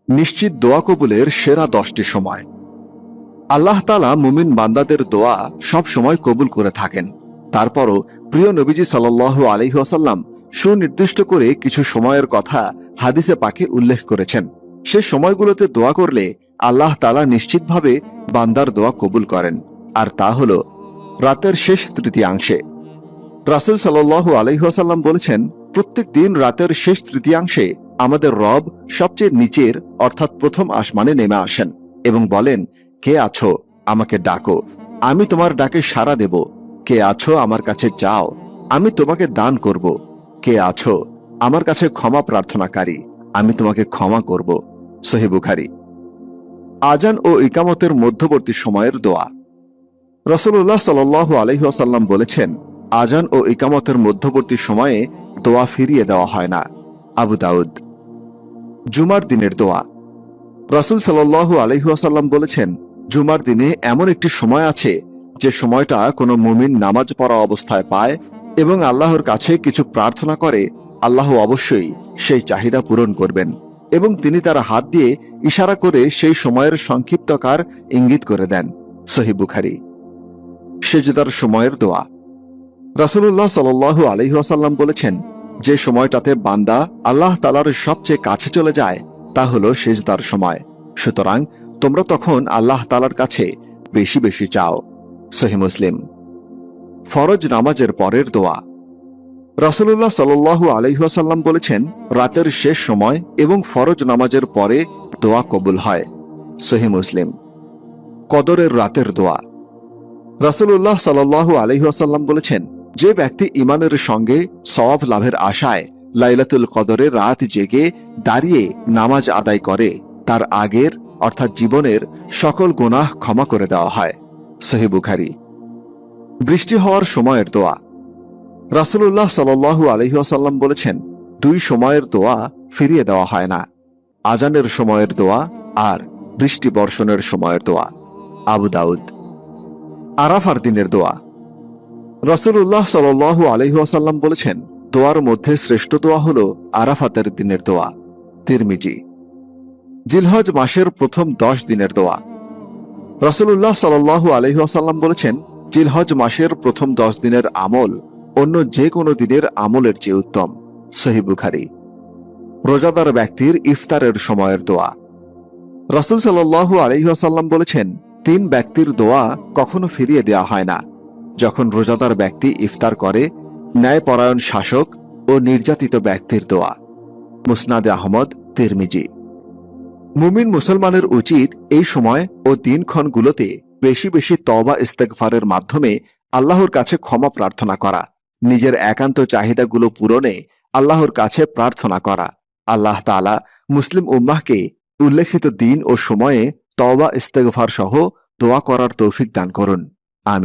নিশ্চিত দোয়া কবুলের সেরা 10টি সময়। আল্লাহ তাআলা মুমিন বান্দাদের দোয়া সব সময় কবুল করে থাকেন। তারপরও প্রিয় নবীজি সাল্লাল্লাহু আলাইহি ওয়াসাল্লাম সুনির্দিষ্ট করে কিছু সময়ের কথা হাদিসে পাকে উল্লেখ করেছেন। সে সময়গুলোতে দোয়া করলে আল্লাহ তাআলা নিশ্চিতভাবে বান্দার দোয়া কবুল করেন। আর তা হল রাতের শেষ তৃতীয়াংশে। রাসূল সাল্লাল্লাহু আলাইহি ওয়াসাল্লাম বলেছেন, প্রত্যেক দিন রাতের শেষ তৃতীয়াংশে আমাদের রব সবচেয়ে নিচের অর্থাৎ প্রথম আসমানে নেমে আসেন এবং বলেন, কে আছো, আমাকে ডাকো, আমি তোমার ডাকে সাড়া দেব। কে আছো, আমার কাছে যাও, আমি তোমাকে দান করব। কে আছো, আমার কাছে ক্ষমা প্রার্থনাকারী, আমি তোমাকে ক্ষমা করব। সহিহ বুখারী। আজান ও ইকামতের মধ্যবর্তী সময়ের দোয়া। রাসূলুল্লাহ সাল্লাল্লাহু আলাইহি ওয়াসাল্লাম বলেছেন, আজান ও ইকামতের মধ্যবর্তী সময়ে দোয়া ফিরিয়ে দেওয়া হয় না। আবু দাউদ। জুমার দিনের দোয়া। রাসূল সাল্লাল্লাহু আলাইহি ওয়াসাল্লাম বলেছেন, জুমার দিনে এমন একটি সময় আছে যে সময়টা কোনো মুমিন নামাজ পড়া অবস্থায় পায় এবং আল্লাহর কাছে কিছু প্রার্থনা করে, আল্লাহ অবশ্যই সেই চাহিদা পূরণ করবেন এবং তিনি তার হাত দিয়ে ইশারা করে সেই সময়ের সংক্ষিপ্তকার ইঙ্গিত করে দেন। সহিহ বুখারী। সেজদার সময়ের দোয়া। রাসূলুল্লাহ সাল্লাল্লাহু আলাইহি ওয়াসাল্লাম বলেছেন, যে সময়টাতে বান্দা আল্লাহ তাআলার সবচেয়ে কাছে চলে যায় তা হলো সেজদার সময়। সুতরাং তোমরা তখন আল্লাহ তাআলার কাছে বেশি বেশি চাও। সহিহ মুসলিম। ফরজ নামাজের পরের দোয়া। রাসূলুল্লাহ সাল্লাল্লাহু আলাইহি ওয়াসাল্লাম বলেছেন, রাতের শেষ সময় এবং ফরজ নামাজের পরে দোয়া কবুল হয়। সহিহ মুসলিম। কদরের রাতের দোয়া। রাসূলুল্লাহ সাল্লাল্লাহু আলাইহি ওয়াসাল্লাম বলেছেন, যে ব্যক্তি ঈমানের সঙ্গে সওয়াব লাভের আশায় লাইলাতুল কদরের রাত জেগে দাঁড়িয়ে নামাজ আদায় করে, তার আগের অর্থাৎ জীবনের সকল গুনাহ ক্ষমা করে দেওয়া হয়। সহিহ বুখারী। বৃষ্টি হওয়ার সময়ের দোয়া। রাসূলুল্লাহ সাল্লাল্লাহু আলাইহি ওয়াসাল্লাম বলেছেন, দুই সময়ের দোয়া ফিরিয়ে দেওয়া হয় না, আজানের সময়ের দোয়া আর বৃষ্টি বর্ষণের সময়ের দোয়া। আবু দাউদ। আরাফার দিনের দোয়া। রাসূলুল্লাহ সাল্লাল্লাহু আলাইহি ওয়াসাল্লাম বলেছেন, দোয়ার মধ্যে শ্রেষ্ঠ দোয়া হল আরাফাতের দিনের দোয়া। তিরমিজি। জিলহজ মাসের প্রথম 10 দিনের দোয়া। রাসূলুল্লাহ সাল্লাল্লাহু আলাইহি ওয়াসাল্লাম বলেছেন, জিলহজ মাসের প্রথম 10 দিনের আমল অন্য যে কোনো দিনের আমলের চেয়ে উত্তম। সহিহ বুখারী। রোজাদার ব্যক্তির ইফতারের সময়ের দোয়া। রাসূল সাল্লাল্লাহু আলাইহি ওয়াসাল্লাম বলেছেন, 3 ব্যক্তির দোয়া কখনো ফিরিয়ে দেওয়া হয় না, যখন রোজাদার ব্যক্তি ইফতার করে, ন্যায়পরায়ণ শাসক ও নির্যাতিত ব্যক্তির দোয়া। মুসনাদে আহমদ, তিরমিজি। মুমিন মুসলমানের উচিত এই সময় ও দিনক্ষণগুলোতে বেশি বেশি তওবা ইস্তেগফারের মাধ্যমে আল্লাহর কাছে ক্ষমা প্রার্থনা করা, নিজের একান্ত চাহিদাগুলো পূরণে আল্লাহর কাছে প্রার্থনা করা। আল্লাহ তাআলা মুসলিম উম্মাহকে উল্লেখিত দিন ও সময়ে তওবা ইস্তেগফার সহ দোয়া করার তৌফিক দান করুন। আমিন।